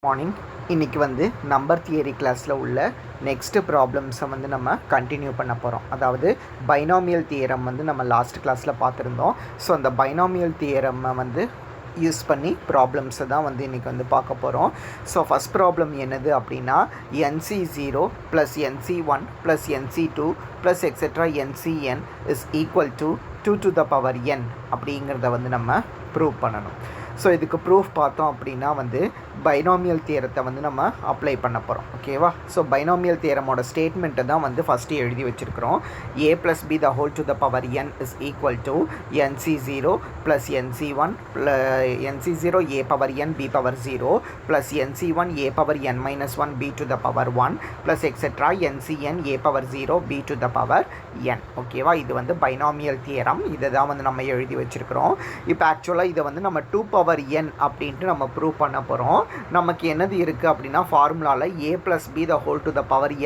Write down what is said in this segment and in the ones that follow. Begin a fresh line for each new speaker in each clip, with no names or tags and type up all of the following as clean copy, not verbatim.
Morning இன்றைக்கி வந்து number theory கிளாஸில் உள்ள நெக்ஸ்ட்டு ப்ராப்ளம்ஸை வந்து நம்ம கண்டினியூ பண்ண போகிறோம். அதாவது பைனாமியல் தியரம் வந்து நம்ம லாஸ்ட் கிளாஸில் பார்த்துருந்தோம். ஸோ அந்த பைனாமியல் தியரம்மை வந்து யூஸ் பண்ணி ப்ராப்ளம்ஸை தான் வந்து இன்றைக்கி வந்து பார்க்க போகிறோம். ஸோ ஃபஸ்ட் ப்ராப்ளம் என்னது அப்படின்னா NC0 + NC1 + NC2 + etcetera NCn is equal to 2n அப்படிங்கிறத வந்து நம்ம ப்ரூவ் பண்ணணும். ஸோ இதுக்கு ப்ரூஃப் பார்த்தோம் அப்படின்னா வந்து பைனாமியல் தியரத்தை வந்து நம்ம அப்ளை பண்ண போகிறோம். ஓகேவா? ஸோ பைனாமியல் தியரமோட ஸ்டேட்மெண்ட்டை தான் வந்து ஃபஸ்ட்டு எழுதி வச்சுருக்கிறோம். a + b n is equal to NC0 + NC1 NC0 a/n b/0 + NC1 a/n - 1 b/1 + etcetera NCn a/0 b/n. ஓகேவா? இது வந்து பைனாமியல் தியரம். இதை தான் வந்து நம்ம எழுதி வச்சுருக்கிறோம். இப்போ ஆக்சுவலாக இதை வந்து நம்ம 2n அப்படின்ட்டு நம்ம ப்ரூவ் பண்ண போகிறோம். நமக்கு என்னது இருக்குது அப்படின்னா ஃபார்முலாவில் a + b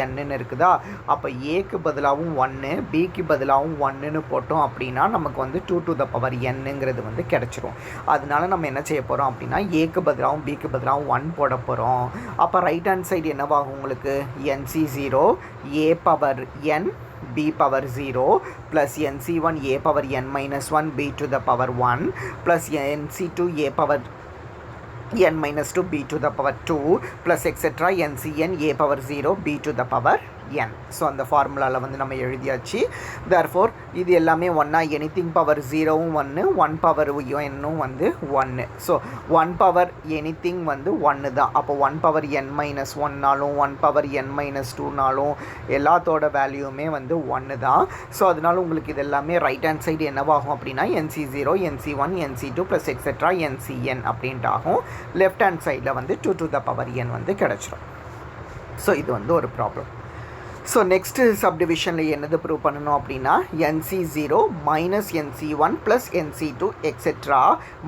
n இருக்குதா? அப்போ ஏக்கு பதிலாகவும் 1 பிக்கு பதிலாகவும் 1ன்னு போட்டோம் அப்படின்னா நமக்கு வந்து 2n வந்து கிடச்சிரும். அதனால நம்ம என்ன செய்ய போகிறோம் அப்படின்னா ஏக்கு பதிலாகவும் பிக்கு பதிலாகவும் 1 போட போகிறோம். அப்போ ரைட் ஹேண்ட் சைடு என்னவாகும் உங்களுக்கு? NC0 a/n b/0 + NC1 a/n - 1 b/1 + NC2 a/n - 2 b/2 + etcetera NCn a/0 b/n. So அந்த ஃபார்முலாவில் வந்து நம்ம எழுதியாச்சு. தேர்ஃபோர் இது எல்லாமே ஒன்றா, எனிதிங் பவர் 0வும் 1, 1 பவர் n வந்து 1. ஸோ 1 பவர் எனிதிங் வந்து 1 தான். அப்போ 1 பவர் n - 1நாலும் 1 பவர் n - 2நாலும் எல்லாத்தோட வேல்யூமே வந்து 1 தான். ஸோ அதனால உங்களுக்கு இது எல்லாமே ரைட் ஹேண்ட் சைடு என்னவாகும் அப்படின்னா NC0 NC1 NC2 + etcetera NCn அப்படின்ட்டு ஆகும். லெஃப்ட் ஹேண்ட் சைடில் வந்து 2n வந்து கிடச்சிரும். ஸோ இது வந்து ஒரு ப்ராப்ளம். ஸோ நெக்ஸ்ட்டு சப்டிவிஷனில் என்னது ப்ரூவ் பண்ணணும் அப்படின்னா NC0 - NC1 + NC2 etcetera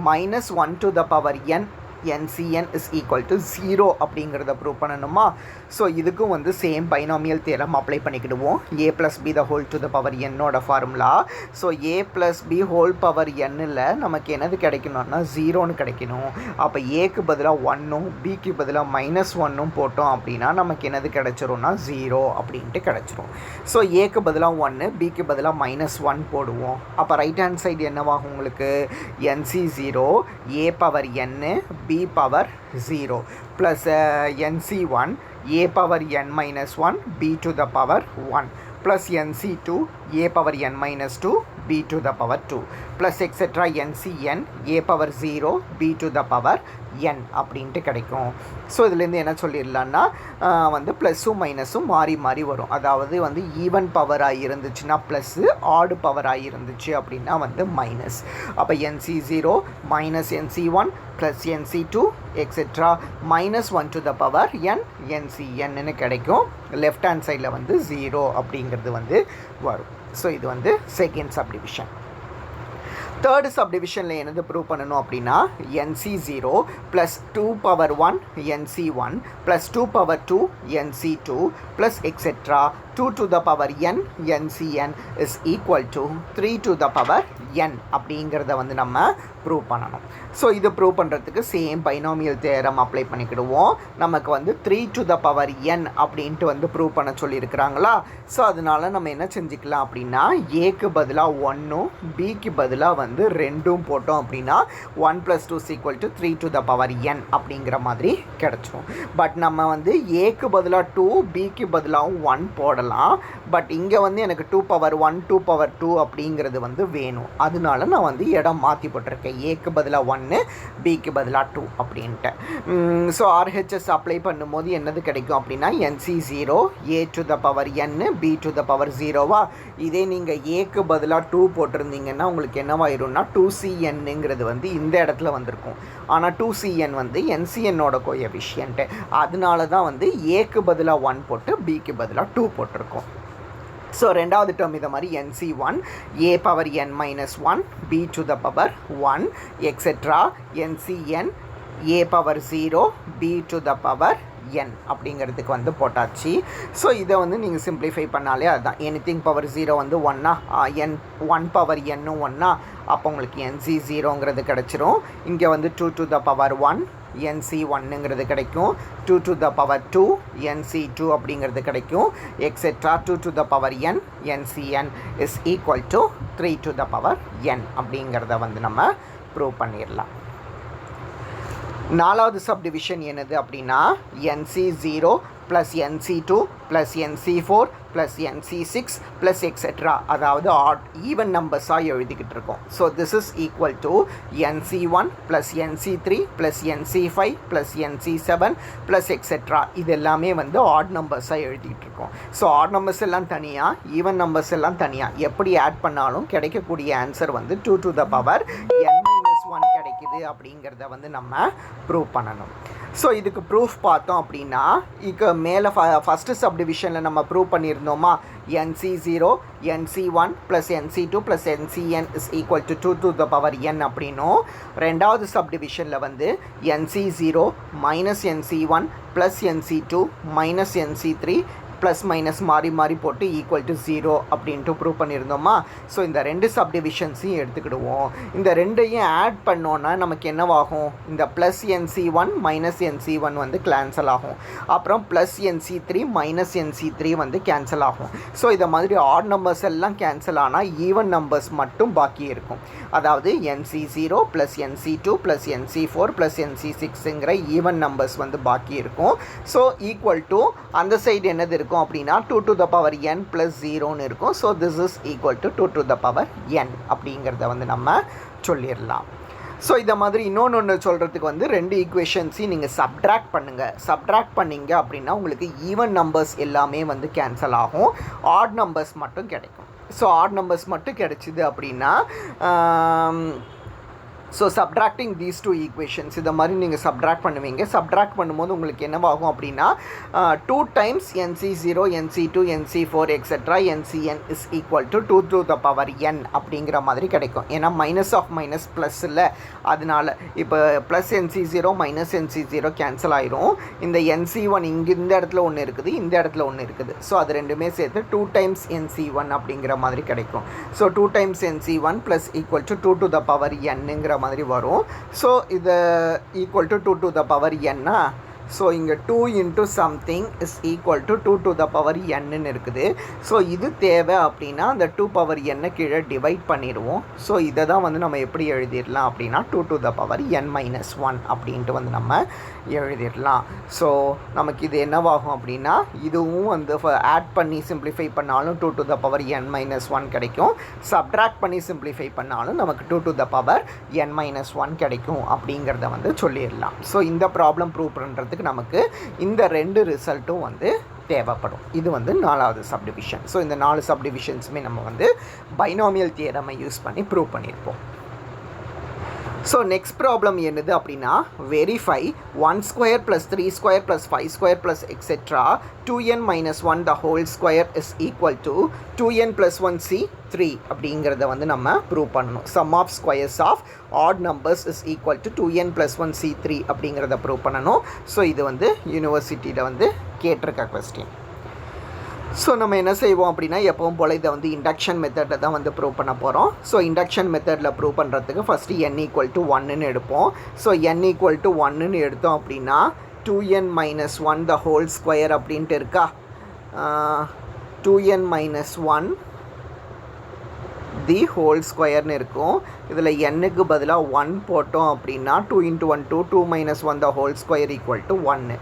-1n NCn is equal to 0 அப்படிங்கிறத ப்ரூவ் பண்ணணுமா? ஸோ இதுக்கும் வந்து சேம் பைனாமியல் தியரம் அப்ளை பண்ணிக்கிடுவோம். a + b என்னோட ஃபார்முலா. ஸோ a + b nல் நமக்கு என்னது கிடைக்கணும்னா 0ன்னு கிடைக்கணும். அப்போ ஏக்கு பதிலாக 1ம் பிக்கு பதிலாக -1ம் போட்டோம் அப்படின்னா நமக்கு என்னது கிடைச்சிரும்னா 0 அப்படின்ட்டு கிடைச்சிரும். ஸோ ஏக்கு பதிலாக 1 பிக்கு பதிலாக -1 போடுவோம். அப்போ ரைட் ஹேண்ட் சைடு என்னவாகும் உங்களுக்கு? NC0 a/n b/0 + NC1 a/n - 1 b/1 + NC2 a/n - 2 b/2 + etcetera NCn a/0 b/n அப்படின்ட்டு கிடைக்கும். ஸோ இதுலேருந்து என்ன சொல்லிடலான்னா வந்து ப்ளஸ்ஸும் மைனஸும் மாறி மாறி வரும். அதாவது வந்து ஈவன் பவராக இருந்துச்சுன்னா ப்ளஸ்ஸு, ஆடு பவராக இருந்துச்சு அப்படின்னா வந்து மைனஸ். அப்போ NC0 - NC1 + NC2 etcetera -1n NCnன்னு கிடைக்கும். லெஃப்ட் ஹேண்ட் சைடில் வந்து 0 அப்படிங்கிறது வந்து வரும். ஸோ இது வந்து செகண்ட் சப்டிவிஷன். தேர்டு சப்டிவிஷனில் என்னது ப்ரூவ் பண்ணணும் அப்படின்னா NC0 + 2/1 NC1 + 2/2 NC2 + etcetera 2n NCn is equal to 3n அப்படிங்கிறத வந்து நம்ம ப்ரூவ் பண்ணணும். ஸோ இது ப்ரூவ் பண்ணுறதுக்கு சேம் பைனாமியல் தியரம் அப்ளை பண்ணிக்கிடுவோம். நமக்கு வந்து 3n அப்படின்ட்டு வந்து ப்ரூவ் பண்ண சொல்லியிருக்கிறாங்களா? ஸோ அதனால நம்ம என்ன செஞ்சுக்கலாம் அப்படின்னா ஏக்கு பதிலாக 1ம் பிக்கு பதிலாக வந்து 2ம் போட்டோம் அப்படின்னா 1 + 2 = 3n அப்படிங்கிற மாதிரி கிடச்சிரும். பட் நம்ம வந்து ஏக்கு பதிலாக 2 பிக்கு பதிலாகவும் 1 போடலாம். பட் இங்கே வந்து எனக்கு 2/1 2/2 அப்படிங்கிறது வந்து வேணும். அதனால நான் வந்து இடம் மாற்றி போட்டிருக்கேன். ஏக்கு பதிலாக 1 பிக்கு பதிலாக 2 அப்படின்ட்டு. ஸோ RHS அப்ளை பண்ணும்போது என்னது கிடைக்கும் அப்படின்னா NC0 a/n b/0வா? இதே நீங்கள் ஏக்கு பதிலாக 2 போட்டிருந்தீங்கன்னா உங்களுக்கு என்னவாயிரும்னா 2cnங்கிறது வந்து இந்த இடத்துல வந்திருக்கும். ஆனால் 2cn வந்து NCnோட கோஎஃபிஷியன்ட்டு. அதனால தான் வந்து ஏக்கு பதிலாக 1 போட்டு பிக்கு பதிலாக 2 போட்டிருக்கோம். ஸோ ரெண்டாவது டேர்ம் இதை மாதிரி NC1 a/n - 1 b/1 etcetera NCn a/0 b/n n அப்படிங்கிறதுக்கு வந்து போட்டாச்சு. ஸோ இதை வந்து நீங்கள் சிம்பிளிஃபை பண்ணாலே அதுதான் எனிதிங் பவர் 0 வந்து 1 n 1 பவர் n 1 அப்போ உங்களுக்கு nc 0ங்கிறது கிடச்சிரும். இங்கே வந்து 2 to the power 1 nc 1ங்கிறது கிடைக்கும். 2 to the power 2 nc 2 அப்படிங்கிறது கிடைக்கும். Etcetera 2 to the power n ncn is equal to 3 to the power n அப்படிங்கிறத வந்து நம்ம ப்ரூவ் பண்ணிடலாம். நாலாவது சப்டிவிஷன் என்னது அப்படின்னா nc0 plus nc2 plus nc4 plus nc6 plus etcetera, அதாவது ஈவன் நம்பர்ஸாக எழுதிக்கிட்டு இருக்கோம். So this is equal to nc1 plus nc3 plus nc5 plus nc7 plus etcetera. இது எல்லாமே வந்து ஆட் நம்பர்ஸாக எழுதிக்கிட்டு இருக்கோம். ஸோ ஆட் நம்பர்ஸ் எல்லாம் தனியாக, ஈவன் நம்பர்ஸ் எல்லாம் தனியாக, எப்படி ஆட் பண்ணாலும் கிடைக்கக்கூடிய ஆன்சர் வந்து 2 to the power n-1 கிடைக்குது அப்படிங்கிறத வந்து நம்ம ப்ரூவ் பண்ணணும். ஸோ இதுக்கு ப்ரூஃப் பார்த்தோம் அப்படின்னா இங்கே மேலே ஃபஸ்ட்டு சப்டிவிஷனில் நம்ம ப்ரூவ் பண்ணியிருந்தோமா nc0 nc1 plus nc2 plus ncn is equal to 2 to the power n அப்படின்னும், ரெண்டாவது சப்டிவிஷனில் வந்து nc0 minus nc1 plus nc2 minus nc3 plus minus மாறி மாறி போட்டு ஈக்குவல் டு 0 அப்படின்ட்டு ப்ரூவ் பண்ணியிருந்தோமா. ஸோ இந்த ரெண்டு சப்டிவிஷன்ஸையும் எடுத்துக்கிடுவோம். இந்த ரெண்டையும் ஆட் பண்ணோன்னா நமக்கு என்னவாகும், இந்த ப்ளஸ் nc1 மைனஸ் nc1 வந்து கேன்சல் ஆகும். அப்புறம் ப்ளஸ் nc3 மைனஸ் nc3 வந்து கேன்சல் ஆகும். ஸோ இதை மாதிரி ஆட் நம்பர்ஸ் எல்லாம் கேன்சல் ஆனால் ஈவன் நம்பர்ஸ் மட்டும் பாக்கி இருக்கும். அதாவது nc0 plus nc2 plus nc4 plus nc6ங்கிற ஈவன் நம்பர்ஸ் வந்து பாக்கி இருக்கும். ஸோ ஈக்குவல் டு அந்த சைடு என்னது இருக்கும் அப்படின்னா 2 to the power n plus 0ன்னு இருக்கும். So this is equal to 2 to the power n அப்படிங்கிறத வந்து நம்ம சொல்லிடலாம். ஸோ இதை மாதிரி இன்னொன்று சொல்கிறதுக்கு வந்து ரெண்டு ஈக்குவேஷன்ஸையும் நீங்கள் சப்ட்ராக்ட் பண்ணுங்கள். சப்ட்ராக்ட் பண்ணிங்க அப்படின்னா உங்களுக்கு ஈவன் நம்பர்ஸ் எல்லாமே வந்து கேன்சல் ஆகும், ஆட் நம்பர்ஸ் மட்டும் கிடைக்கும். ஸோ ஆட் நம்பர்ஸ் மட்டும் கிடைச்சிது அப்படின்னா so subtracting these two equations இதை மாதிரி நீங்கள் சப்ட்ராக்ட் பண்ணுவீங்க. சப்ட்ராக்ட் பண்ணும்போது உங்களுக்கு என்னவாகும் அப்படின்னா 2 times nc0 nc2 nc4 etcetera ncn is equal to 2 to the power n அப்படிங்கிற மாதிரி கிடைக்கும். ஏன்னா மைனஸ் ஆஃப் மைனஸ் ப்ளஸ் இல்லை, அதனால் இப்போ plus nc0 minus nc0 cancel ஆயிரும். இந்த nc1 இங்கே இந்த இடத்துல ஒன்று இருக்குது, இந்த இடத்துல ஒன்று இருக்குது. ஸோ அது ரெண்டுமே சேர்த்து 2 times nc1 அப்படிங்கிற மாதிரி கிடைக்கும். So 2 times nc1 plus equal to 2 to the power n மாதிரி வரும். ஸோ இது equal to 2 to the power n. So இங்கே 2 into something is equal to 2 to the power n இருக்குது. ஸோ இது தேவை அப்படின்னா அந்த 2 power n கீழே டிவைட் பண்ணிடுவோம். ஸோ இதை தான் வந்து நம்ம எப்படி எழுதிடலாம் அப்படின்னா 2 to the power n-1 அப்படின்ட்டு வந்து நம்ம எழுதிடலாம். ஸோ நமக்கு இது என்னவாகும் அப்படின்னா இதுவும் வந்து ஆட் பண்ணி சிம்பிளிஃபை பண்ணாலும் 2 to the power n-1 கிடைக்கும், சப்ட்ராக்ட் பண்ணி சிம்பிளிஃபை பண்ணாலும் நமக்கு 2 to the power n-1 கிடைக்கும் அப்படிங்கிறத வந்து சொல்லிடலாம். ஸோ இந்த ப்ராப்ளம் ப்ரூவ் பண்ணுறது நமக்கு இந்த ரெண்டு ரிசல்ட்டும் வந்து தேவைப்படும். இது வந்து நாலாவது சப்டிவிஷன். ஸோ இந்த 4 சப்டிவிஷன்ஸுமே நம்ம வந்து பைனாமியல் தியரமை யூஸ் பண்ணி ப்ரூவ் பண்ணியிருப்போம். ஸோ நெக்ஸ்ட் ப்ராப்ளம் என்னது அப்படின்னா verify 1 square plus 3 square plus 5 square plus etcetera 2n minus 1 the whole square is equal to 2n plus 1 c 3 அப்படிங்கிறத வந்து நம்ம ப்ரூவ் பண்ணணும். Sum of squares of odd numbers is equal to 2n plus 1 c 3 அப்படிங்கிறத prove பண்ணணும். So இது வந்து யூனிவர்சிட்டியில் வந்து கேட்டிருக்க கொஸ்டின். ஸோ நம்ம என்ன செய்வோம் அப்படின்னா எப்பவும் போல் இதை வந்து இண்டக்ஷன் மெத்தடில் தான் வந்து ப்ரூவ் பண்ண போகிறோம். ஸோ இண்டக்ஷன் மெத்தடில் ப்ரூவ் பண்ணுறதுக்கு ஃபஸ்ட்டு n ஈக்குவல் டு 1ன்னு எடுப்போம். ஸோ n ஈக்குவல் டு 1ன்னு எடுத்தோம் அப்படின்னா 2n minus 1 the whole square அப்படின்ட்டு இருக்கா, 2n minus 1 the whole squareன்னு இருக்கும். இதில் nக்கு பதிலாக 1 போட்டோம் அப்படின்னா 2 into 1 2, 2 minus 1 the whole square equal to 1.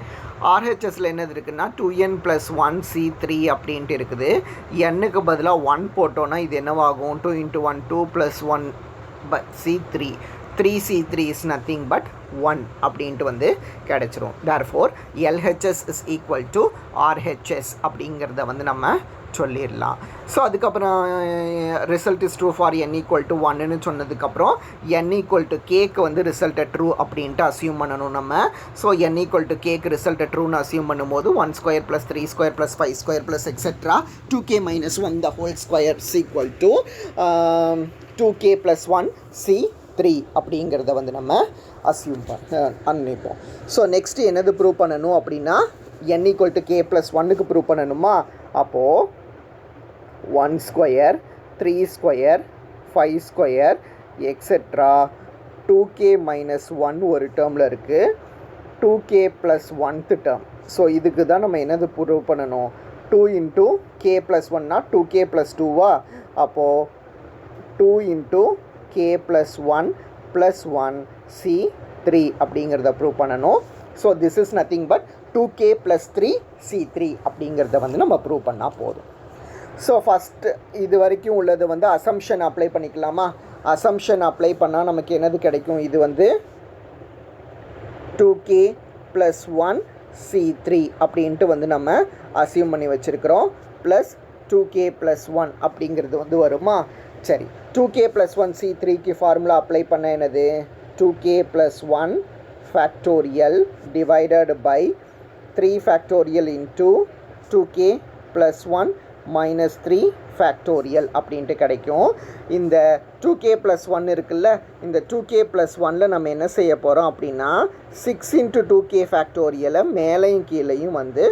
ஆர்ஹெச்எஸில் என்னது இருக்குன்னா 2n plus 1 c3 அப்படின்ட்டு இருக்குது. nக்கு பதிலாக 1 போட்டோன்னா இது என்னவாகும் 2 into 1 2 plus 1 c3, 3c3 is nothing but 1 அப்படின்ட்டு வந்து கிடச்சிரும். therefore LHS is equal to RHS அப்படிங்கிறத வந்து நம்ம சொல்லிடலாம். ஸோ அதுக்கப்புறம் result is true for n equal to 1ன்னு சொன்னதுக்கப்புறம் n ஈக்குவல் டு கேக்கு வந்து ரிசல்ட்டை ட்ரூ அப்படின்ட்டு அசியூம் பண்ணணும் நம்ம. ஸோ n ஈக்குவல் டு கேக்கு ரிசல்ட்டை ட்ரூன்னு அசியூம் பண்ணும்போது 1 square plus 3 square plus 5 square plus etcetera 2k minus 1 the whole square is equal to 2k plus 1 c 3 அப்படிங்கிறத வந்து நம்ம அசியூம் பண்ணிப்போம். ஸோ நெக்ஸ்ட்டு என்னது ப்ரூவ் பண்ணணும் அப்படின்னா n = k + 1க்கு ப்ரூவ் பண்ணணுமா? அப்போது 1 square 3 square 5 square etcetera 2k - 1 ஒரு டேர்மில் இருக்குது, 2k + 1th டேர்ம். ஸோ இதுக்கு தான் நம்ம என்னது ப்ரூவ் பண்ணணும்? 2 × k + 1னா 2k + 2வா? அப்போது 2 × k + 1 + 1 c3 அப்படிங்கிறத ப்ரூவ் பண்ணணும். So this is nothing but 2k + 3 c3 அப்படிங்கிறத வந்து நம்ம ப்ரூவ் பண்ணால் போதும். ஸோ ஃபஸ்ட்டு இது வரைக்கும் உள்ளது வந்து அசம்ஷன் அப்ளை பண்ணிக்கலாமா? அசம்ஷன் அப்ளை பண்ணால் நமக்கு என்னது கிடைக்கும்? இது வந்து 2k + 1 c3 அப்படின்ட்டு வந்து நம்ம அசியூம் பண்ணி வச்சுருக்கிறோம். ப்ளஸ் 2k + 1 அப்படிங்கிறது வந்து வருமா? சரி, 2k + 1 c3க்கு ஃபார்முலா அப்ளை பண்ண என்னது? 2k + 1 factorial divided by 3 factorial into 2k + 1 minus 3 factorial அப்படின்ட்டு கிடைக்கும். இந்த 2k + 1 இருக்குல்ல, இந்த 2k + 1ல் நம்ம என்ன செய்ய போகிறோம் அப்படின்னா 6 × 2k factorial மேலையும் கீழையும் வந்து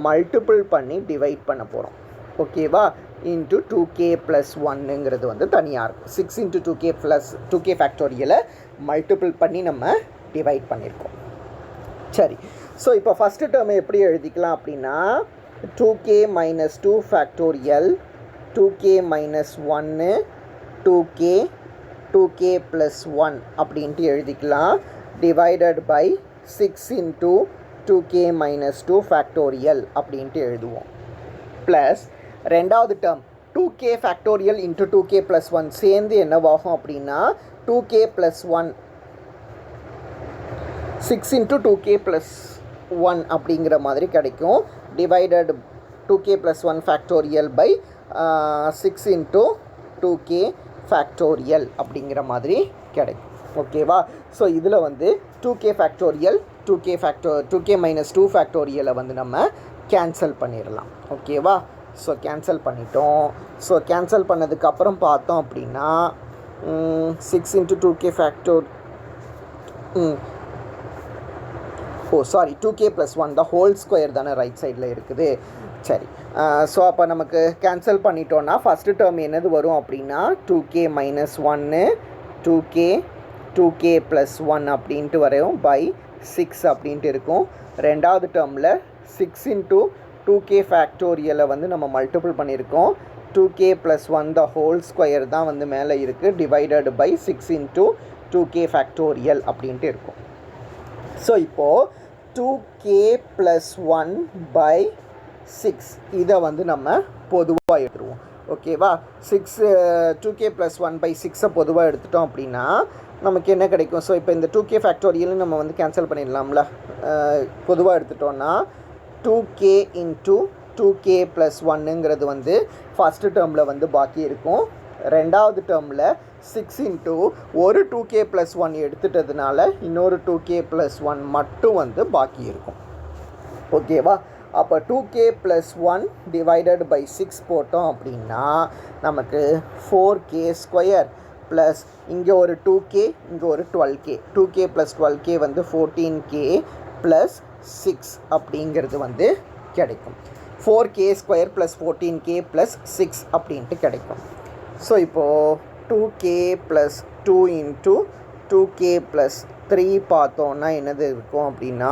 மல்டிபிள் பண்ணி டிவைட் பண்ண போகிறோம். ஓகேவா? இன்ட்டு 2k + 1ங்கிறது வந்து தனியாக இருக்கும். 6 × 2k factorial மல்டிபிள் பண்ணி நம்ம டிவைட் பண்ணியிருக்கோம். சரி, ஸோ இப்போ ஃபஸ்ட்டு டேர்மை எப்படி எழுதிக்கலாம் அப்படின்னா 2k - 2 factorial 2k - 1 2k + 1 அப்படின்ட்டு எழுதிக்கலாம். டிவைடட் பை 6 × 2k - 2 factorial அப்படின்ட்டு எழுதுவோம். ப்ளஸ் ரெண்டாவது term 2k factorial into 2k + 1 சேர்ந்து என்னவாகும் அப்படின்னா 2k + 1 6 × 2k + 1 அப்படிங்கிற மாதிரி கிடைக்கும். Divided 2k + 1 factorial by 6 × 2k factorial அப்படிங்கிற மாதிரி கிடைக்கும். ஓகேவா? ஸோ இதில் வந்து 2k factorial 2k - 2 factorial வந்து நம்ம கேன்சல் பண்ணிடலாம். ஓகேவா? ஸோ கேன்சல் பண்ணிட்டோம். ஸோ கேன்சல் பண்ணதுக்கப்புறம் பார்த்தோம் அப்படின்னா 6 × 2k factor 2k + 1 the whole square தானே ரைட் சைடில் இருக்குது. சரி, ஸோ அப்போ நமக்கு கேன்சல் பண்ணிட்டோன்னா ஃபஸ்ட்டு டேர்ம் என்னது வரும் அப்படின்னா 2k - 1 2k + 1 அப்படின்ட்டு வரையும் பை 6 அப்படின்ட்டு இருக்கும். ரெண்டாவது டேர்மில் 6 × 2k factorial வந்து நம்ம மல்டிபிள் பண்ணியிருக்கோம். 2k + 1 the whole square தான் வந்து மேலே இருக்குது. டிவைடட் பை 6 × 2k factorial அப்படின்ட்டு இருக்கும். ஸோ இப்போது 2k + 1 by 6 இதை வந்து நம்ம பொதுவாக எடுத்துருவோம். ஓகேவா? 2k + 1 by 6 பொதுவாக எடுத்துட்டோம் அப்படின்னா நமக்கு என்ன கிடைக்கும்? ஸோ இப்போ இந்த 2k factorial நம்ம வந்து கேன்சல் பண்ணிடலாம்ல. பொதுவாக எடுத்துட்டோன்னா 2k × 2k + 1ங்கிறது வந்து ஃபஸ்ட்டு டேர்மில் வந்து பாக்கி இருக்கும். ரெண்டாவது டேர்மில் 6 × ஒரு 2k + 1 எடுத்துட்டதுனால இன்னொரு 2k + 1 மட்டும் வந்து பாக்கி இருக்கும். ஓகேவா? அப்போ 2k + 1 டிவைடட் பை 6 போட்டோம் அப்படின்னா நமக்கு 4k² ப்ளஸ் இங்கே ஒரு 2k இங்கே ஒரு 12k 2k + 12k வந்து 14k ப்ளஸ் 6 அப்படிங்கிறது வந்து கிடைக்கும். 4k² + 14k + 6 அப்படின்ட்டு கிடைக்கும். ஸோ இப்போது 2k + 2 × 2k + 3 பார்த்தோன்னா என்னது இருக்கும் அப்படின்னா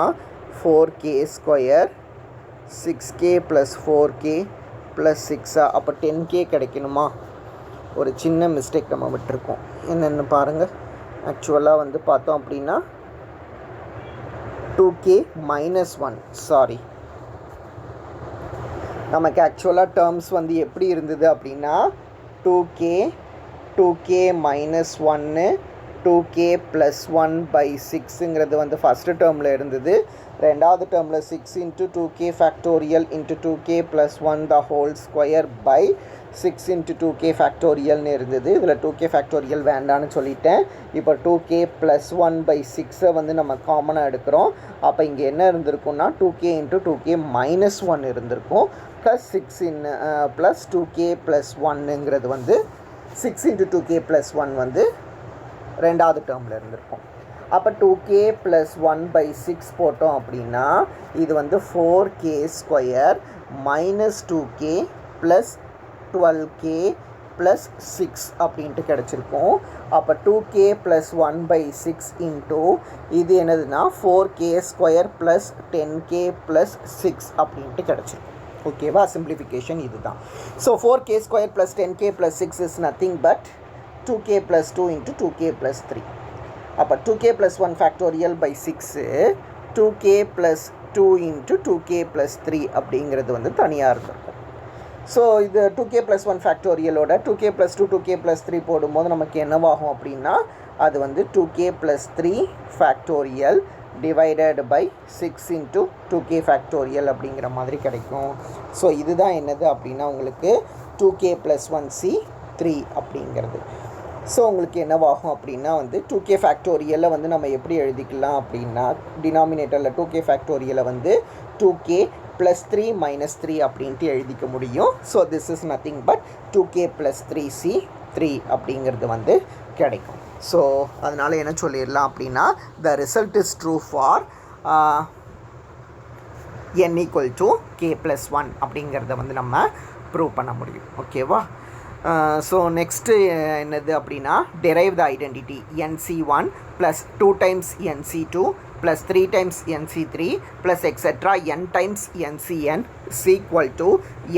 4k², 6k + 4k + 6 அப்போ 10k கிடைக்கணுமா? ஒரு சின்ன மிஸ்டேக் நம்ம விட்டுருக்கோம். என்னென்னு பாருங்கள். ஆக்சுவலாக வந்து பார்த்தோம் அப்படின்னா 2k - 1 சாரி, நமக்கு ஆக்சுவலாக டேர்ம்ஸ் வந்து எப்படி இருந்தது அப்படின்னா 2k - 1 2k + 1 by 6ங்கிறது வந்து ஃபஸ்ட்டு டேர்மில் இருந்தது. ரெண்டாவது டேர்மில் 6 × 2k factorial into 2k + 1 the whole square by 6 × 2k factorialனு இருந்தது. இதில் 2k factorial வேண்டான்னு சொல்லிட்டேன். இப்போ 2k + 1 by 6 வந்து நம்ம காமனாக எடுக்கிறோம். அப்போ இங்கே என்ன இருந்திருக்கும்னா 2k × 2k - 1 இருந்திருக்கும். ப்ளஸ் 6 ப்ளஸ் 2k + 1ங்கிறது வந்து 6 × 2k + 1 வந்து ரெண்டாவது டேர்மில் இருந்திருக்கும். அப்போ 2k + 1/6 போட்டோம் அப்படின்னா இது வந்து 4k square minus 2k plus 12k plus 6 அப்படின்ட்டு கிடச்சிருக்கும். அப்போ 2k + 1/6 இன்ட்டு இது என்னதுன்னா 4k square plus 10k plus 6 அப்படின்ட்டு கிடச்சிருக்கும். ஓகேவா, சிம்பிளிஃபிகேஷன் இதுதான். So 4k square plus 10k plus 6 is nothing but 2k + 2 into 2k + 3. அப்போ 2k + 1 factorial by 6 2k + 2 into 2k + 3 அப்படிங்கிறது வந்து தனியாக இருந்திருக்கும். ஸோ இது 2k + 1 ஃபேக்டோரியலோட 2k + 2 2k + 3 போடும்போது நமக்கு என்னவாகும் அப்படின்னா அது வந்து 2k + 3 factorial divided by 6 into 2k factorial அப்படிங்கிற மாதிரி கிடைக்கும். ஸோ இதுதான் என்னது அப்படின்னா உங்களுக்கு 2k + 1c 3 அப்படிங்கிறது. ஸோ உங்களுக்கு என்னவாகும் அப்படின்னா வந்து 2k ஃபேக்டோரியலை வந்து நம்ம எப்படி எழுதிக்கலாம் அப்படின்னா டினாமினேட்டரில் 2k ஃபேக்டோரியலை வந்து 2k + 3 - 3 அப்படின்ட்டு எழுதிக்க முடியும். So this is nothing but 2k + 3c 3 அப்படிங்கிறது வந்து கிடைக்கும். ஸோ அதனால் என்ன சொல்லிடலாம் அப்படின்னா the result is true for n = k + 1 அப்படிங்கிறத வந்து நம்ம ப்ரூவ் பண்ண முடியும். ஓகேவா. ஸோ நெக்ஸ்ட்டு என்னது அப்படின்னா derive the identity nc1 + 2 times nc2 + 3 times nc3 + etc. n times ncn is equal to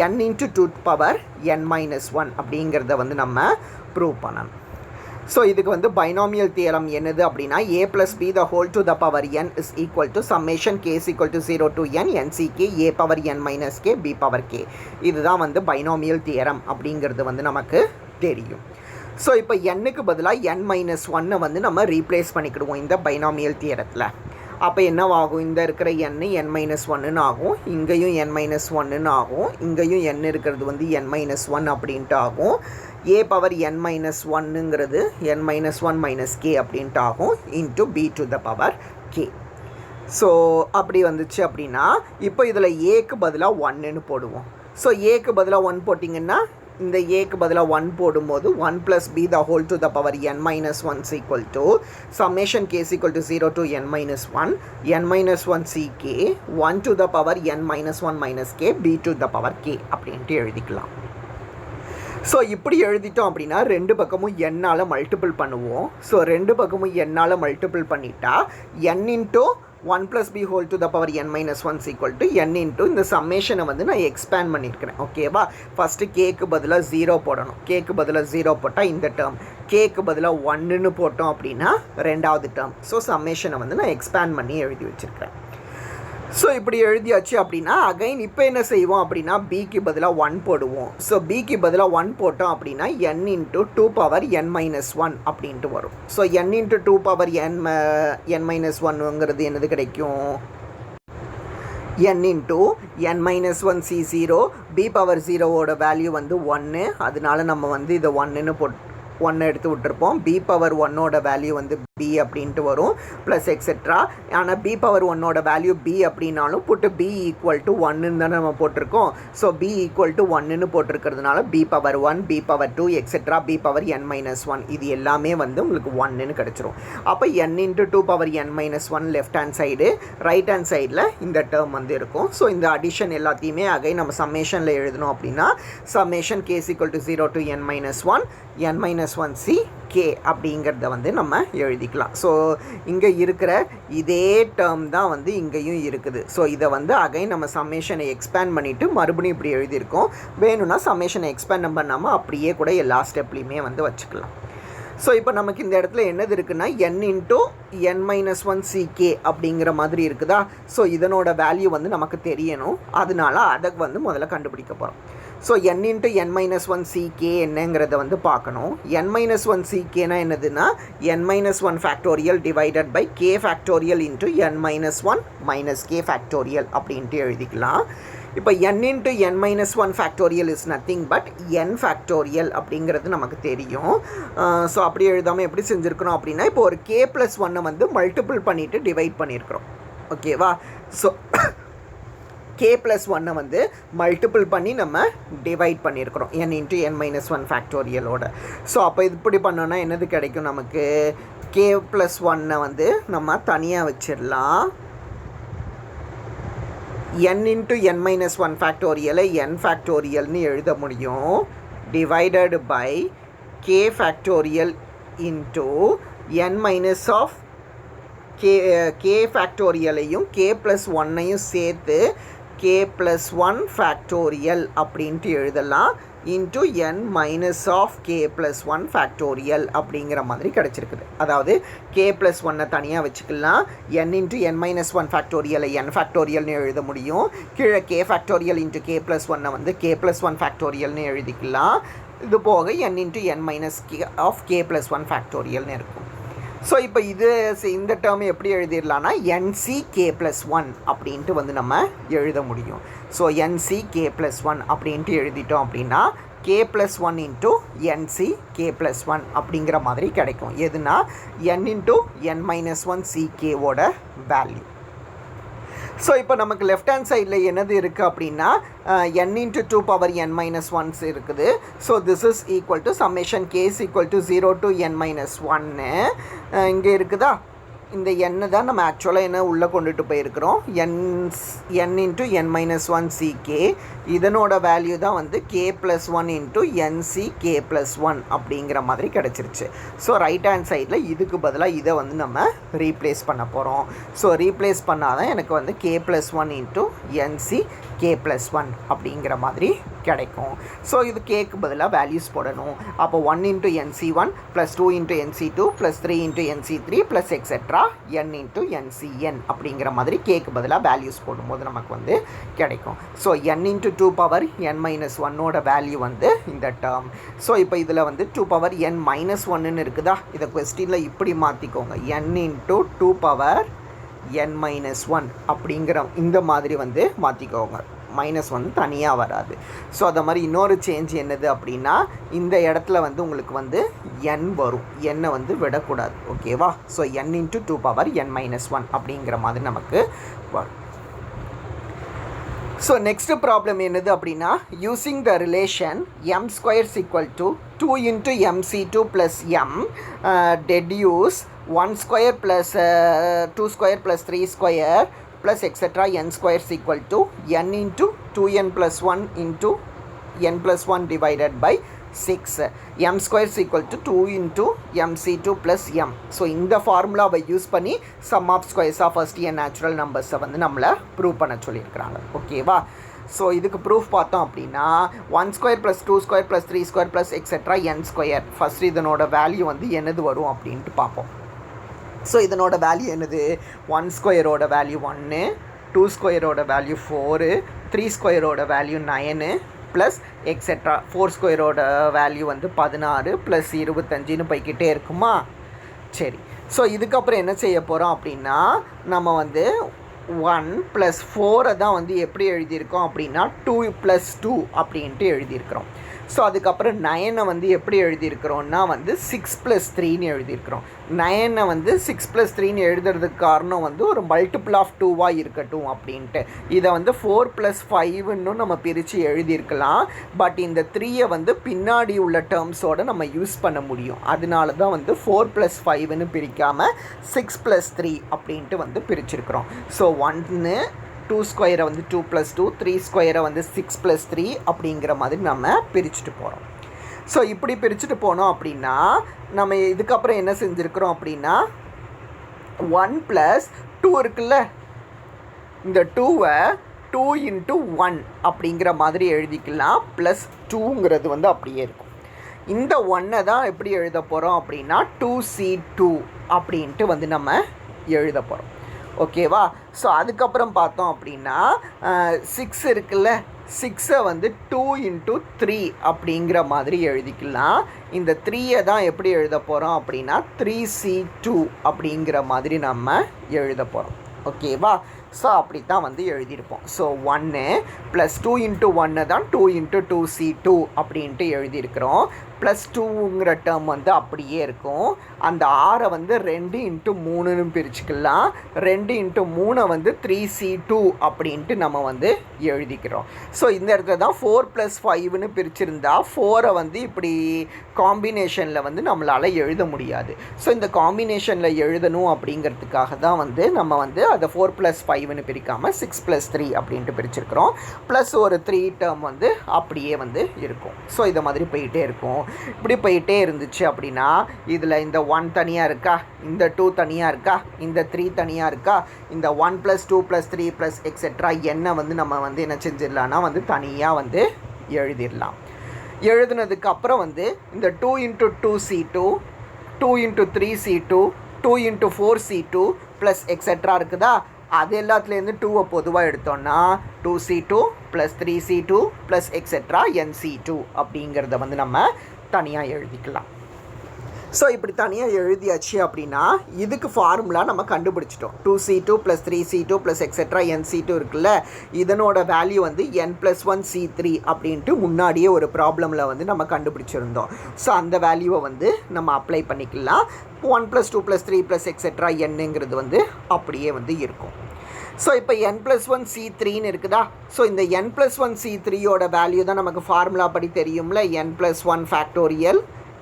n into 2n - 1 அப்படிங்கிறத வந்து நம்ம ப்ரூவ் பண்ணணும். ஸோ இதுக்கு வந்து பைனாமியல் தியரம் என்னது அப்படின்னா a + b the whole to the power n is equal to summation k is equal to 0 to n nck a power n minus k b power k. இதுதான் வந்து binomial theorem அப்படிங்கிறது வந்து நமக்கு தெரியும். So இப்போ n-க்கு பதிலாக n-1 வந்து நம்ம ரீப்ளேஸ் பண்ணிக்கிடுவோம் இந்த பைனாமியல் தியரத்தில். அப்போ என்னவாகும், இந்த இருக்கிற n-1 ஆகும், இங்கேயும் n-1 ஆகும், இங்கேயும் n இருக்கிறது வந்து n-1 அப்படின்ட்டு ஆகும். a power n-1ங்கிறது n-1 - k அப்படின்ட்டு ஆகும் into b to the power k. So அப்படி வந்துச்சு அப்படின்னா இப்போ இதில் ஏக்கு பதிலாக 1ன்னு போடுவோம். ஸோ ஏக்கு பதிலாக 1 போட்டிங்கன்னா இந்த ஏக்கு பதிலாக 1 போடும்போது 1 + b the whole to the power n-1 is equal to summation k is equal to 0 to n-1 n-1 ck 1 to the power n-1 - k b to the power k அப்படின்ட்டு எழுதிக்கலாம். ஸோ இப்படி எழுதிட்டோம் அப்படின்னா ரெண்டு பக்கமும் n-ஆல் மல்டிபிள் பண்ணுவோம். So ரெண்டு பக்கமும் n-ஆல் மல்டிபிள் பண்ணிட்டா n into 1 + b whole to the power n-1 is equal to n into இந்த சம்மேஷனை வந்து நான் எக்ஸ்பேண்ட் பண்ணியிருக்கிறேன். ஓகேவா. ஃபஸ்ட்டு கேக்கு பதிலாக 0 போடணும். கேக்கு பதிலாக 0 போட்டால் இந்த டேர்ம், கேக்கு பதிலாக 1ன்னு போட்டோம் அப்படின்னா ரெண்டாவது டேர்ம். ஸோ சம்மேஷனை வந்து நான் எக்ஸ்பேண்ட் பண்ணி எழுதி வச்சுருக்கிறேன். ஸோ இப்படி எழுதியாச்சு அப்படின்னா அகைன் இப்போ என்ன செய்வோம் அப்படின்னா பிக்கு பதிலாக 1 போடுவோம். ஸோ பிக்கு பதிலாக 1 போட்டோம் அப்படின்னா n இன்ட்டு 2 power n-1 அப்படின்ட்டு வரும். ஸோ n இன்ட்டு 2 power n-1ங்கிறது என்னது கிடைக்கும், n into n-1 c0 b power 0வோட வேல்யூ வந்து 1. அதனால நம்ம வந்து இதை 1ன்னு 1 எடுத்து விட்டுருப்போம். b power 1ஓட வேல்யூ வந்து b அப்படின்ட்டு வரும் ப்ளஸ் எக்ஸெட்ரா. ஆனால் b power 1ஓட வேல்யூ b அப்படின்னாலும் புட்டு b = 1ன்னு தானே நம்ம போட்டிருக்கோம். ஸோ b = 1ன்னு போட்டிருக்கிறதுனால b power 1 b power 2 etcetera b power n-1 இது எல்லாமே வந்து உங்களுக்கு 1ன்னு கிடச்சிரும். அப்போ n into 2 power n-1 left hand side, right hand சைடில் இந்த டேர்ம் வந்து இருக்கும். ஸோ இந்த அடிஷன் எல்லாத்தையுமே அகைன் நம்ம சம்மேஷனில் எழுதணும் அப்படின்னா summation k is equal to 0 to n-1 c k அப்படிங்கிறத வந்து நம்ம எழுதிக்கலாம். ஸோ இங்கே இருக்கிற இதே டேர்ம் தான் வந்து இங்கேயும் இருக்குது. ஸோ இதை வந்து அகைன் நம்ம சம்மேஷனை எக்ஸ்பேண்ட் பண்ணிவிட்டு மறுபடியும் இப்படி எழுதியிருக்கோம். வேணும்னா சம்மேஷனை எக்ஸ்பேண்ட் பண்ணாமல் அப்படியே கூட எல்லா ஸ்டெப்லேயுமே வந்து வச்சுக்கலாம். ஸோ இப்போ நமக்கு இந்த இடத்துல என்னது இருக்குன்னா n இன்ட்டு n-1 ck அப்படிங்கிற மாதிரி இருக்குதா. ஸோ இதனோட வேல்யூ வந்து நமக்கு தெரியணும். அதனால அதை வந்து முதல்ல கண்டுபிடிக்க போகிறோம். So n into n-1 ck என்னங்கிறத வந்து பார்க்கணும். n-1 ckனா என்னதுன்னா n-1 factorial divided by k factorial into n-1 k factorial அப்படின்ட்டு எழுதிக்கலாம். இப்போ n into n-1 factorial is nothing but n factorial அப்படிங்கிறது நமக்கு தெரியும். ஸோ அப்படி எழுதாமல் எப்படி செஞ்சுருக்கிறோம் அப்படின்னா இப்போ ஒரு k + 1 வந்து மல்டிபிள் பண்ணிவிட்டு டிவைட் பண்ணியிருக்கிறோம். ஓகேவா. ஸோ k + 1 வந்து மல்டிபிள் பண்ணி நம்ம டிவைட் பண்ணியிருக்கிறோம் n × n - 1 ஃபேக்டோரியலோட. ஸோ அப்போ இப்படி பண்ணோன்னா என்னது கிடைக்கும் நமக்கு? k + 1 வந்து நம்ம தனியாக வச்சிடலாம். n × n - 1 ஃபேக்டோரியலை n ஃபேக்டோரியல்னு எழுத முடியும். Divided by k factorial into n minus of k ஃபேக்டோரியலையும் k + 1ஐயும் சேர்த்து k + 1 ஃபேக்டோரியல் அப்படின்ட்டு எழுதலாம். Into n minus of k + 1 factorial அப்படிங்கிற மாதிரி கிடச்சிருக்குது. அதாவது k + 1 தனியாக வச்சுக்கலாம். n × n - 1 ஃபேக்டோரியலை n ஃபேக்டோரியல்னு எழுத முடியும். கீழே k ஃபேக்டோரியல் இன்ட்டு k + 1 வந்து k + 1 ஃபேக்டோரியல்னு எழுதிக்கலாம். இது போக n × n - k of k + 1 ஃபேக்டோரியல்னு இருக்கும். ஸோ இப்போ இந்த டேர்ம் எப்படி எழுதிடலான்னா nc k + 1 அப்படின்ட்டு வந்து நம்ம எழுத முடியும். ஸோ nc k + 1 அப்படின்ட்டு எழுதிட்டோம் அப்படின்னா k + 1 இன்ட்டு nc k + 1 அப்படிங்கிற மாதிரி கிடைக்கும். எதுனா n × n - 1 ckவோட வேல்யூ. ஸோ இப்போ நமக்கு லெஃப்ட் ஹேண்ட் சைடில் என்னது இருக்குது அப்படின்னா n × 2 n - 1 இருக்குது. So this is equal to summation k is equal to 0 to n - 1 இங்கே இருக்குதா? இந்த n தான் நம்ம ஆக்சுவலாக என்ன உள்ளே கொண்டுட்டு போயிருக்கிறோம். n × n - 1 ck இதனோட வேல்யூ தான் வந்து k + 1 இன்ட்டு nc k + 1 அப்படிங்கிற மாதிரி கிடச்சிருச்சு. ஸோ ரைட் ஹேண்ட் சைடில் இதுக்கு பதிலாக இதை வந்து நம்ம ரீப்ளேஸ் பண்ண போகிறோம். ஸோ ரீப்ளேஸ் பண்ணால் தான் எனக்கு வந்து k + 1 இன்ட்டு nc k + 1 அப்படிங்கிற மாதிரி கிடைக்கும். ஸோ இது கேக்கு பதிலாக வேல்யூஸ் போடணும். அப்போ 1 × nc1 + 2 × nc2 + 3 × nc3 + etcetera n × ncn அப்படிங்கிற மாதிரி கேக்கு பதிலாக வேல்யூஸ் போடும்போது நமக்கு வந்து கிடைக்கும். ஸோ n × 2 n - 1ஓட வேல்யூ வந்து இந்த டேர்ம். ஸோ இப்போ இதில் வந்து 2 n - 1ன்னு இருக்குதா? இதை கொஸ்டினில் இப்படி மாற்றிக்கோங்க. n × 2 n - 1 அப்படிங்கிற இந்த மாதிரி வந்து மாற்றிக்கோங்க. மைனஸ் வந்து தனியாக வராது. ஸோ அதை மாதிரி இன்னொரு சேஞ்ச் என்னது அப்படின்னா இந்த இடத்துல வந்து உங்களுக்கு வந்து n வரும். n வந்து விடக்கூடாது. ஓகேவா? ஸோ n × 2 n - 1 அப்படிங்கிற மாதிரி நமக்கு வரும். ஸோ நெக்ஸ்ட் ப்ராப்ளம் என்னது அப்படின்னா using the relation m² = 2 × mc2 + m deduce 1² + 2² + 3² plus etc. n² = n × 2n + 1 × n + 1 divided by 6. m² = 2 × mc2 + m. So இந்த ஃபார்முலாவை யூஸ் பண்ணி sum of squares of first year natural நம்பர்ஸை வந்து நம்மளை ப்ரூவ் பண்ண சொல்லியிருக்கிறாங்க. ஓகேவா? ஸோ இதுக்கு ப்ரூஃப் பார்த்தோம் அப்படின்னா 1² + 2² + 3² plus etc. n². ஃபஸ்ட் இதனோட வேல்யூ வந்து என்னது வரும் அப்படின்ட்டு பார்ப்போம். ஸோ இதனோட வேல்யூ என்னது? 1² value 1, 2² value 4, 3² value 9 plus etcetera 4² value வந்து 16 ப்ளஸ் 25ன்னு போய்கிட்டே இருக்குமா? சரி. ஸோ இதுக்கப்புறம் என்ன செய்ய போகிறோம் அப்படின்னா நம்ம வந்து 1 + 4 தான் வந்து எப்படி எழுதியிருக்கோம் அப்படின்னா 2 + 2 அப்படின்ட்டு எழுதியிருக்கிறோம். ஸோ அதுக்கப்புறம் 9 வந்து எப்படி எழுதியிருக்கிறோன்னா வந்து 6 + 3ன்னு எழுதியிருக்கிறோம். 9 வந்து 6 + 3ன்னு எழுதுறதுக்கு காரணம் வந்து ஒரு மல்டிபிள் ஆஃப் 2வாக இருக்கட்டும் அப்படின்ட்டு. இதை வந்து 4 + 5ன்னு நம்ம பிரித்து எழுதியிருக்கலாம். பட் இந்த 3யை வந்து பின்னாடி உள்ள டேர்ம்ஸோடு நம்ம யூஸ் பண்ண முடியும். அதனால தான் வந்து 4 + 5ன்னு பிரிக்காமல் 6 + 3 அப்படின்ட்டு வந்து பிரிச்சிருக்கிறோம். ஸோ 1 2² வந்து 2 + 2, 3² வந்து 6 + 3 அப்படிங்கிற மாதிரி நம்ம பிரிச்சுட்டு போகிறோம். ஸோ இப்படி பிரிச்சுட்டு போனோம் அப்படின்னா நம்ம இதுக்கப்புறம் என்ன செஞ்சுருக்கிறோம் அப்படின்னா 1 + 2 இருக்குல்ல, இந்த 2வை 2 × 1 அப்படிங்கிற மாதிரி எழுதிக்கலாம். ப்ளஸ் 2ங்கிறது வந்து அப்படியே இருக்கும். இந்த 1ஐ தான் எப்படி எழுத போகிறோம் அப்படின்னா 2c2 அப்படின்ட்டு வந்து நம்ம எழுத போகிறோம். ஓகேவா? ஸோ அதுக்கப்புறம் பார்த்தோம் அப்படின்னா 6 இருக்குல்ல, 6ஐ வந்து 2 × 3 அப்படிங்கிற மாதிரி எழுதிக்கலாம். இந்த 3ஐ தான் எப்படி எழுத போகிறோம் அப்படின்னா 3c2 அப்படிங்கிற மாதிரி நம்ம எழுத போகிறோம். ஓகேவா? ஸோ அப்படி தான் வந்து எழுதியிருப்போம். ஸோ 1 + 2 × 1 தான் 2 × 2c2 அப்படின்ட்டு எழுதியிருக்கிறோம். ப்ளஸ் டூங்கிற டேர்ம் வந்து அப்படியே இருக்கும். அந்த 6 வந்து 2 × 3ன்னு பிரிச்சுக்கலாம். 2 × 3 வந்து 3C2 அப்படின்ட்டு நம்ம வந்து எழுதிக்கிறோம். ஸோ இந்த இடத்துல தான் 4 + 5ன்னு பிரிச்சிருந்தா 4 வந்து இப்படி காம்பினேஷனில் வந்து நம்மளால் எழுத முடியாது. ஸோ இந்த காம்பினேஷனில் எழுதணும் அப்படிங்கிறதுக்காக தான் வந்து நம்ம வந்து அதை 4 + 5ன்னு பிரிக்காமல் 6 + 3 அப்படின்ட்டு பிரிச்சிருக்கிறோம். ப்ளஸ் ஒரு 3 டேர்ம் வந்து அப்படியே வந்து இருக்கும். ஸோ இதை மாதிரி போயிட்டே இருக்கும். இப்படி போயிட்டே இருந்துச்சு அப்படின்னா இதில் இந்த 1 தனியாக இருக்கா, இந்த 2 தனியாக இருக்கா, இந்த 3 தனியாக இருக்கா, இந்த 1 + 2 + 3 + எக்ஸெட்ரா என்ன வந்து நம்ம வந்து என்ன செஞ்சிடலான்னா வந்து தனியாக வந்து எழுதிடலாம். எழுதுனதுக்கு அப்புறம் வந்து இந்த 2 × 2C2, 2 × 3C2, 2 × 4C2 + எக்ஸெட்ரா இருக்குதா, அது எல்லாத்துலேருந்து 2 பொதுவாக எடுத்தோன்னா 2C2 + 3C2 + எக்ஸெட்ரா NC2 அப்படிங்கிறத வந்து நம்ம தனியாக எழுதிக்கலாம். ஸோ இப்படி தனியாக எழுதியாச்சு அப்படின்னா இதுக்கு ஃபார்முலா நம்ம கண்டுபிடிச்சிட்டோம். 2C2 + 3C2 + எக்ஸெட்ரா NC2 இருக்குல்ல, இதனோட வேல்யூ வந்து n+1C3 அப்படின்ட்டு முன்னாடியே ஒரு ப்ராப்ளமில் வந்து நம்ம கண்டுபிடிச்சிருந்தோம். ஸோ அந்த வேல்யூவை வந்து நம்ம அப்ளை பண்ணிக்கலாம். 1 + 2 + 3 + எக்ஸெட்ரா என்னங்கிறது வந்து அப்படியே வந்து இருக்கும். ஸோ இப்போ n+1C3ன்னு இருக்குதா. ஸோ இந்த n+1C3யோட வேல்யூ தான் நமக்கு ஃபார்முலா படி தெரியும்ல, n+1 factorial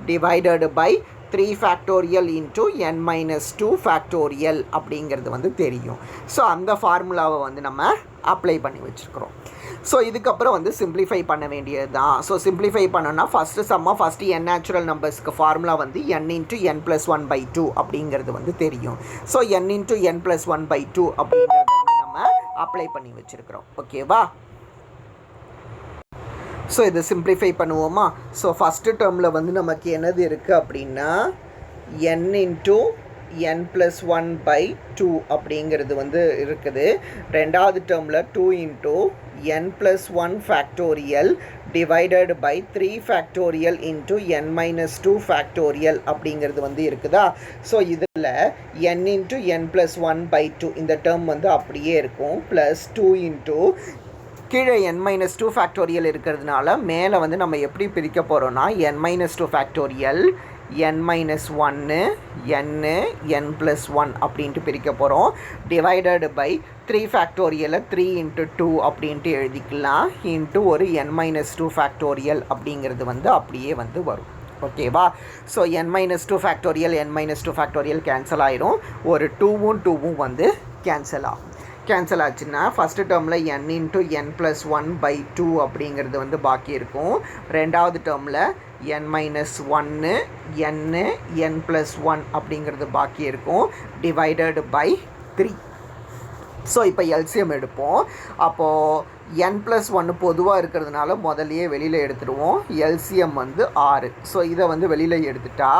divided by 3 factorial into n-2 factorial அப்படிங்கிறது வந்து தெரியும். ஸோ அந்த ஃபார்முலாவை வந்து நம்ம அப்ளை பண்ணி வச்சுருக்கிறோம். ஸோ இதுக்கப்புறம் வந்து சிம்பிளிஃபை பண்ண வேண்டியது தான். ஸோ சிம்பிளிஃபை பண்ணோன்னா ஃபஸ்ட்டு n நேச்சுரல் நம்பர்ஸ்க்கு ஃபார்முலா வந்து n × n+1/2 அப்படிங்கிறது வந்து தெரியும். ஸோ n × n+1/2 அப்படிங்கிறத வந்து நம்ம அப்ளை பண்ணி வச்சுருக்கிறோம். ஓகேவா. ஸோ இதை சிம்பிளிஃபை பண்ணுவோமா. ஸோ ஃபஸ்ட்டு டேர்மில் வந்து நமக்கு என்னது இருக்குது அப்படின்னா n × n+1/2 அப்படிங்கிறது வந்து இருக்குது. ரெண்டாவது டேர்மில் 2 × n+1 factorial divided by 3 factorial into n-2 factorial அப்படிங்கிறது வந்து இருக்குதா. ஸோ இதில் n × n+1/2 இந்த டேர்ம் வந்து அப்படியே இருக்கும். ப்ளஸ் 2 கீழே n-2 ஃபேக்டோரியல் இருக்கிறதுனால மேலே வந்து நம்ம எப்படி பிரிக்க போகிறோன்னா n-2 ஃபேக்டோரியல் n-1 n+1 அப்படின்ட்டு பிரிக்க போகிறோம். டிவைடட் பை 3 ஃபேக்டோரியலை 3 × 2 அப்படின்ட்டு எழுதிக்கலாம். இன்ட்டு ஒரு n-2 ஃபேக்டோரியல் அப்படிங்கிறது வந்து அப்படியே வந்து வரும். ஓகேவா. So n-2 factorial n-2 factorial cancel ஆயிரும். ஒரு 2ம் வந்து கேன்சல் ஆகும். கேன்சல் ஆச்சுன்னா ஃபஸ்ட்டு டேர்மில் n × n+1/2 அப்படிங்கிறது வந்து பாக்கி இருக்கும். ரெண்டாவது டேர்மில் n-1 n+1 அப்படிங்கிறது பாக்கி இருக்கும். Divided by 3. ஸோ இப்போ எல்சிஎம் எடுப்போம். அப்போது n+1 பொதுவாக இருக்கிறதுனால முதலையே வெளியில் எடுத்துடுவோம். எல்சிஎம் வந்து 6. ஸோ இதை வந்து வெளியில் எடுத்துட்டா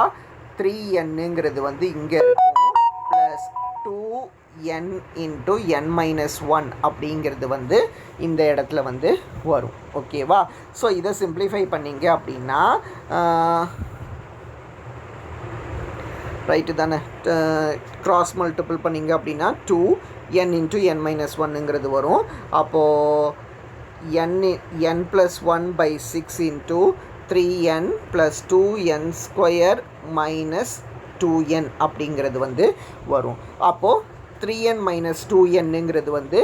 3nங்கிறது வந்து இங்கே இருக்கும். ப்ளஸ் 2n × n-1 அப்படிங்கிறது வந்து இந்த இடத்துல வந்து வரும். ஓகேவா. ஸோ இதை சிம்பிளிஃபை பண்ணிங்க அப்படின்னா ரைட்டு தானே, க்ராஸ் மல்டிபிள் பண்ணிங்க அப்படின்னா 2n × n-1ங்கிறது வரும். அப்போது n+1/6 into 3n + 2n² - 2n அப்படிங்கிறது வந்து வரும். அப்போது 3n - 2nங்கிறது வந்து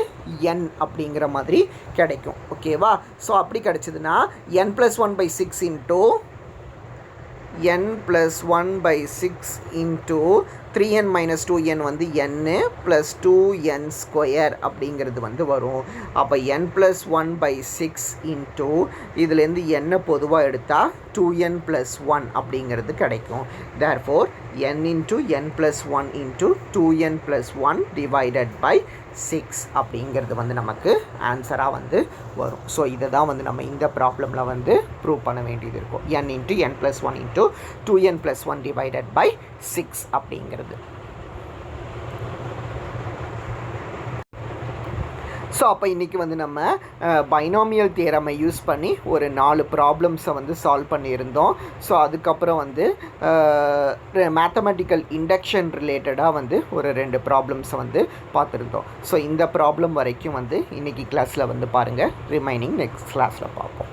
n அப்படிங்கிற மாதிரி கிடைக்கும். ஓகேவா. ஸோ அப்படி கிடைச்சதுன்னா n+1/6 into n+1/6 into 3n - 2n வந்து n ப்ளஸ் 2n² அப்படிங்கிறது வந்து வரும். அப்போ n+1/6 இன்ட்டு இதுலேருந்து n பொதுவாக எடுத்தால் 2n + 1 அப்படிங்கிறது கிடைக்கும். Therefore n × n+1 into 2n + 1 divided by 6 அப்படிங்கிறது வந்து நமக்கு ஆன்சராக வந்து வரும். ஸோ இதை தான் வந்து நம்ம இந்த ப்ராப்ளமில் வந்து ப்ரூவ் பண்ண வேண்டியது இருக்கும். n × n+1 into 2n + 1 divided by 6 அப்படிங்கிறது. ஸோ அப்போ இன்றைக்கி வந்து நம்ம பைனாமியல் தியரமை யூஸ் பண்ணி ஒரு 4 ப்ராப்ளம்ஸை வந்து சால்வ் பண்ணியிருந்தோம். ஸோ அதுக்கப்புறம் வந்து மேத்தமெட்டிக்கல் இண்டக்ஷன் ரிலேட்டடாக வந்து ஒரு 2 ப்ராப்ளம்ஸை வந்து பார்த்துருந்தோம். ஸோ இந்த ப்ராப்ளம் வரைக்கும் வந்து இன்றைக்கி கிளாஸில் வந்து பாருங்கள். ரிமைனிங் நெக்ஸ்ட் கிளாஸில் பார்ப்போம்.